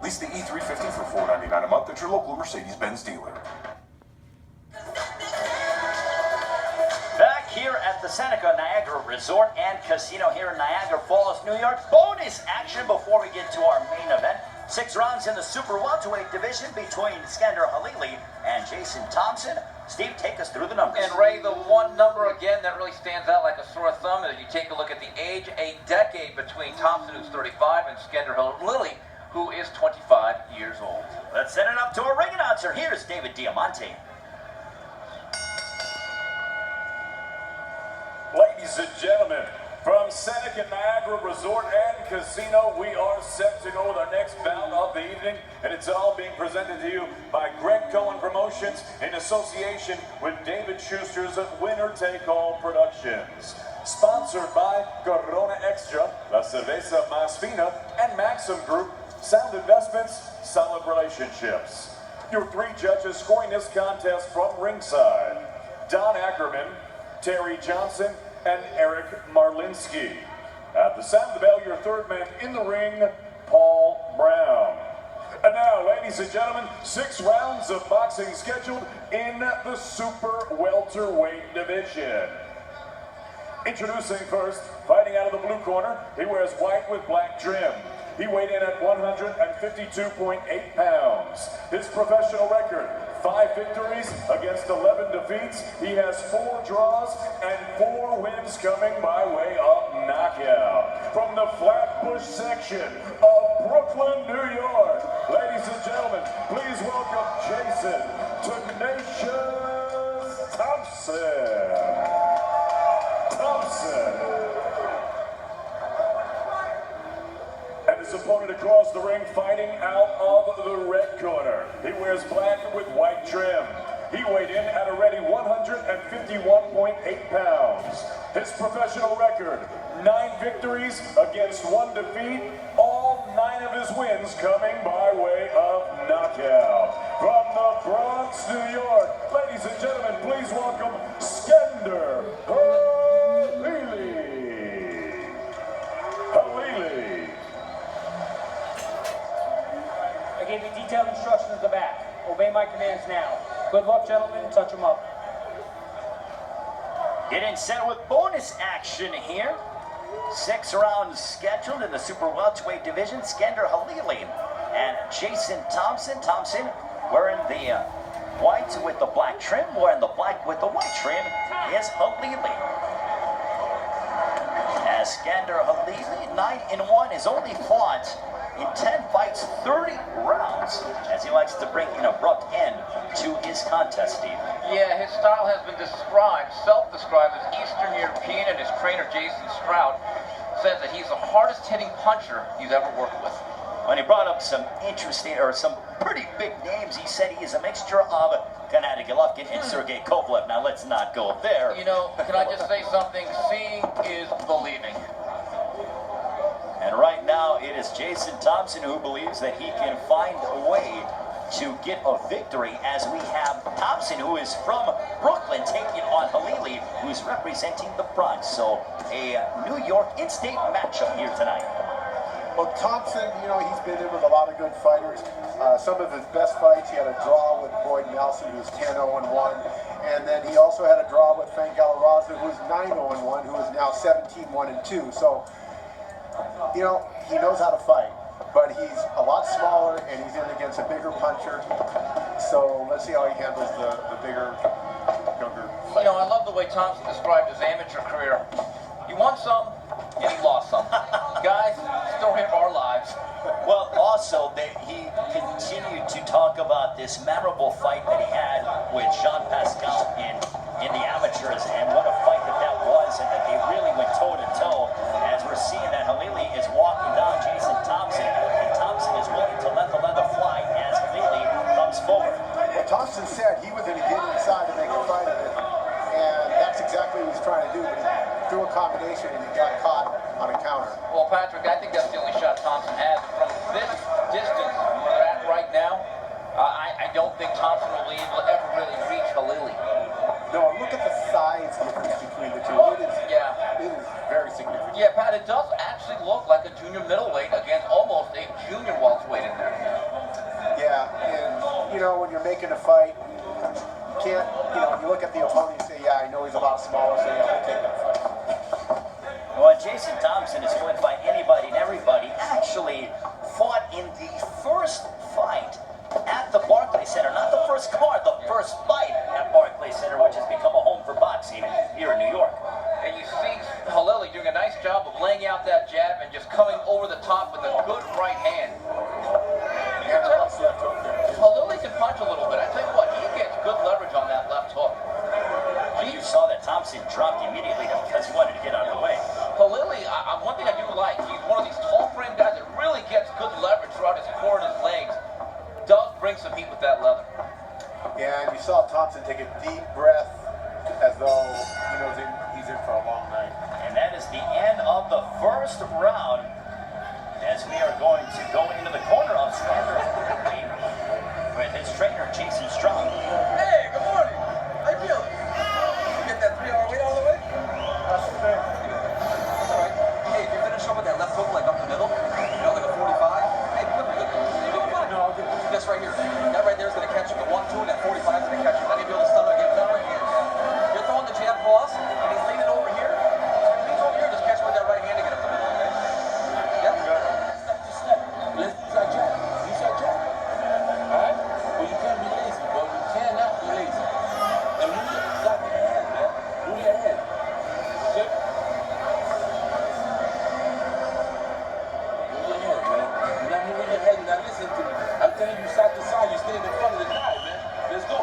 Lease the E350 for $4.99 a month at your local Mercedes-Benz dealer. Back here at the Seneca Niagara Resort and Casino here in Niagara Falls, New York. Bonus action before we get to our main event. 6 rounds in the super welterweight division between Skender Halili and Jason Thompson. Steve, take us through the numbers. And Ray, the one number again that really stands out like a sore thumb is you take a look at the age, a decade between Thompson, who's 35, and Skender Halili, who is 25 years old. Let's send it up to a ring announcer. Here's David Diamante. Ladies and gentlemen, from Seneca Niagara Resort and Casino, we are set to go with our next bout of the evening, and it's all being presented to you by Greg Cohen Promotions in association with David Schuster's Winner Take All Productions. Sponsored by Corona Extra, La Cerveza Más Fina, and Maxim Group, Sound Investments, Solid Relationships. Your 3 judges scoring this contest from ringside: Don Ackerman, Terry Johnson, and Eric Marlinski. At the sound of the bell, your 3rd man in the ring, Paul Brown. And now, ladies and gentlemen, 6 rounds of boxing scheduled in the super welterweight division. Introducing first, fighting out of the blue corner, he wears white with black trim. He weighed in at 152.8 pounds. His professional record: 5 victories against 11 defeats. He has 4 draws and 4 wins coming by way of knockout. From the Flatbush section of Brooklyn, New York, ladies and gentlemen, please welcome Jason Tenacious Thompson. And his opponent across the ring, fighting out of the red corner. He wears black with white trim. He weighed in at a ready 151.8 pounds. His professional record: 9 victories against 1 defeat. All 9 of his wins coming by way of knockout. From the Bronx, New York, ladies and gentlemen, please welcome Skender Halili. I gave you detailed instructions at the back. Obey my commands now. Good luck, gentlemen. Touch them up. Getting set with bonus action here. 6 rounds scheduled in the super welterweight division. Skender Halili and Jason Thompson. Thompson wearing the white with the black trim. Wearing the black with the white trim is Halili. As Skender Halili, 9-1, is only fought in 10 fights, 30 rounds, as he likes to bring an abrupt end to his contest, Steve. Yeah, his style has been described, self-described as Eastern European, and his trainer, Jason Stroud, says that he's the hardest hitting puncher he's ever worked with. When he brought up some interesting, or some pretty big names, he said he is a mixture of Gennady Golovkin and Sergey Kovalev. Now, let's not go there. You know, can I just say something? Seeing is believing. And right now, it is Jason Thompson who believes that he can find a way to get a victory, as we have Thompson, who is from Brooklyn, taking on Halili, who's representing the Bronx. So a New York in-state matchup here tonight. Well, Thompson, you know, he's been in with a lot of good fighters. Some of his best fights, he had a draw with Boyd Nelson, who was 10-0-1. And then he also had a draw with Frank Galarraza, who was 9-0-1, who is now 17-1-2. So, you know, he knows how to fight, but he's a lot smaller and he's in against a bigger puncher. So let's see how he handles the bigger, younger fighter. You know, I love the way Thompson described his amateur career. He won some and he lost some. Guys, story of our lives. Well, also, he continued to talk about this memorable fight that he had with Jean Pascal in the amateurs, and what a fight that was, and that they really went toe-to-toe, as we're seeing that Halili is walking down Jason Thompson, and Thompson is willing to let the leather fly as Halili comes forward. Well, Thompson said he was going to get inside to make a fight of it, and that's exactly what he's trying to do, but he threw a combination and he got caught on a counter. Well, Patrick, I think that's the only shot Thompson has. From this distance where they're at right now, I don't think Thompson will ever really reach Halili. No, look at the size difference. know, when you're making a fight, you can't, you know, you look at the opponent and say, yeah, I know he's a lot smaller, so yeah, we'll take that fight. Well, Jason Thompson is going to fight anybody and everybody. Actually fought in the first fight at the Barclays Center. Not the first card, the first fight at Barclays Center, which has become a home for boxing here in New York. And you see Halili doing a nice job of laying out that jab and just coming over the top with a good right hand. Halili can punch a little bit. I tell you what, he gets good leverage on that left hook. You saw that Thompson dropped immediately because he wanted to get out of the way. Halili, one thing I do like, he's one of these tall frame guys that really gets good leverage throughout his core and his legs. Does bring some heat with that leather. Yeah, and you saw Thompson take a deep breath as though he knows he's in for a long night. And that is the end of the first round as we are going to go into the corner of Skender Halili with his trainer, Jason Strong. Hey, good morning. How you feeling? You get that 3-hour wait all the way? That's the thing. That's all right. Hey, if you finish up with that left hook like up the middle, you know, like a 45, hey, flip it. You doing fine? No, I'll do it. That's right here. That right there is going to catch you. The 1-2 and that 45 is going to catch you. Then you'll be able to stun again with that right hand. You're throwing the jab cross, and he's leaning over here. So when he leans over here, just catch him with that right hand again up the middle, okay? Yep. Step to step. Let's use our jab. Use our jab. Alright? Well, you can't be lazy, bro. You cannot be lazy. And move your head, man. Move your head. Shit. Move your head, man. You're not moving your head. You're not listening to me. I'm telling you side to side. You stand in front of the guy, man. Let's go.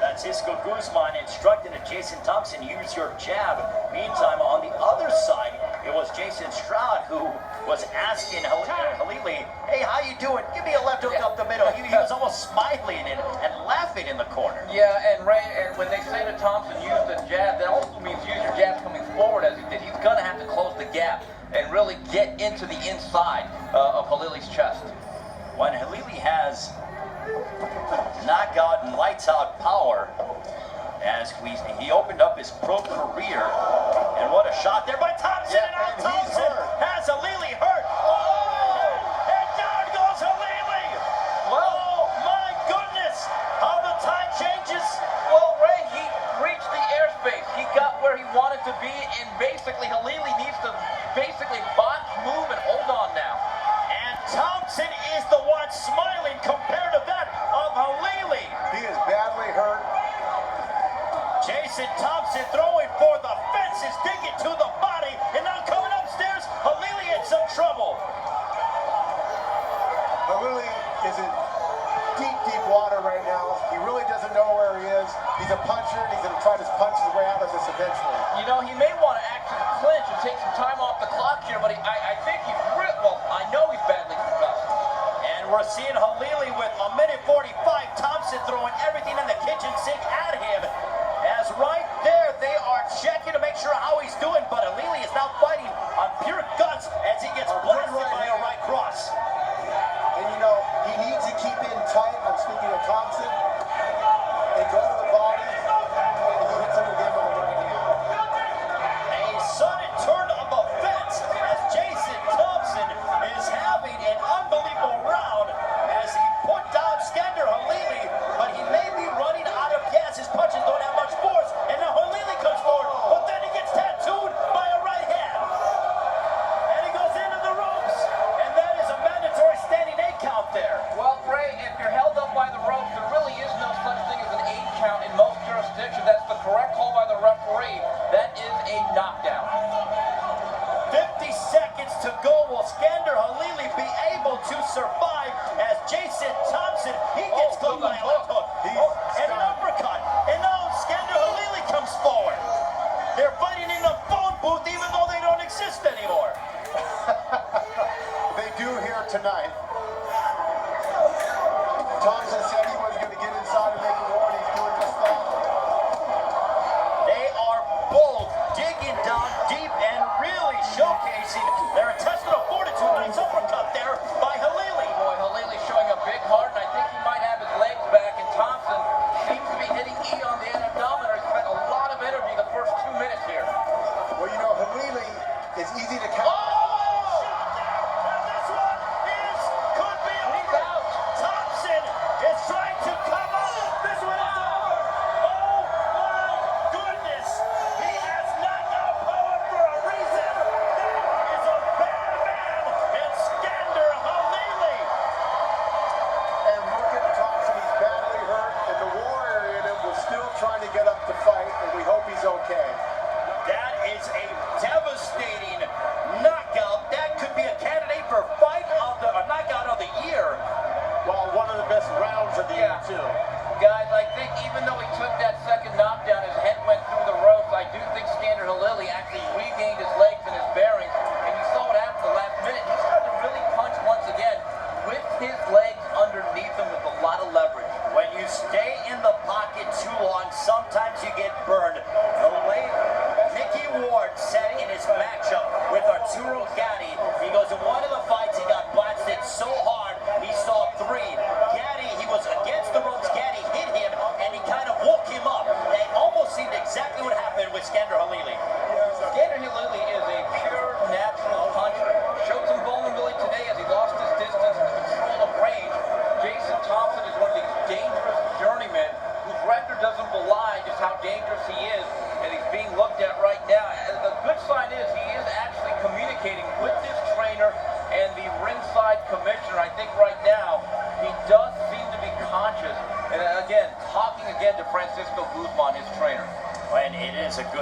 Francisco Guzman instructing Jason Thompson, use your jab. Meantime, on the other side, it was Jason Stroud who was asking Halili, hey, how you doing? Give me a left hook up the middle. He was almost smiling and laughing in the corner. Yeah, and when they say to Thompson, use the jab, that also means use your jab coming forward as he did. He's going to have to close the gap and really get into the inside of Halili's chest. When Halili has knockout and lights out power, as he opened up his pro career, and what a shot there by Thompson, Yeah, and now Thompson has Halili hurt. Oh, and down goes Halili. Oh my goodness, how the tide changes. Well, Ray, he reached the airspace. He got where he wanted to be, and basically Halili needs to basically box, move, and hold on now. And Thompson is the one smiling compared to that of Halili. He is badly hurt. Jason Thompson throwing for the fences, digging to the body, and now coming upstairs, Halili in some trouble. Halili is in deep, deep water right now. He really doesn't know where he is. He's a puncher, and he's going to try to punch his way out of this eventually. You know, he may want to actually clinch and take some time off the clock here, but I think he's well, I know he's badly concussed. And we're seeing Halili with a minute 45. Thompson throwing everything in the kitchen sink at him. As right there, they are checking to make sure how he's doing, but Halili is now fighting on pure guts as he gets blasted by a right cross. And you know, he needs to keep in tight. I'm speaking of Thompson. And go to the body. And he hits him again with a right hand. A sudden turn of events as Jason Thompson is having an unbelievable round as he put down Skender Halili.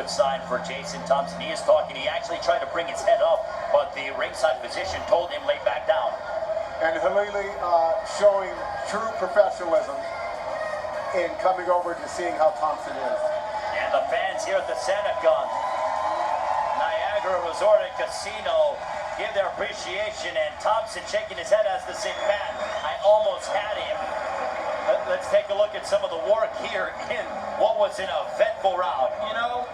positive sign for Jason Thompson. He is talking. He actually tried to bring his head up, but the ringside physician told him lay back down. And Halili showing true professionalism in coming over to seeing how Thompson is. And the fans here at the Seneca Niagara Resort and Casino give their appreciation, and Thompson shaking his head as the sick man. I almost had him. Let's take a look at some of the work here in what was an eventful round. You know,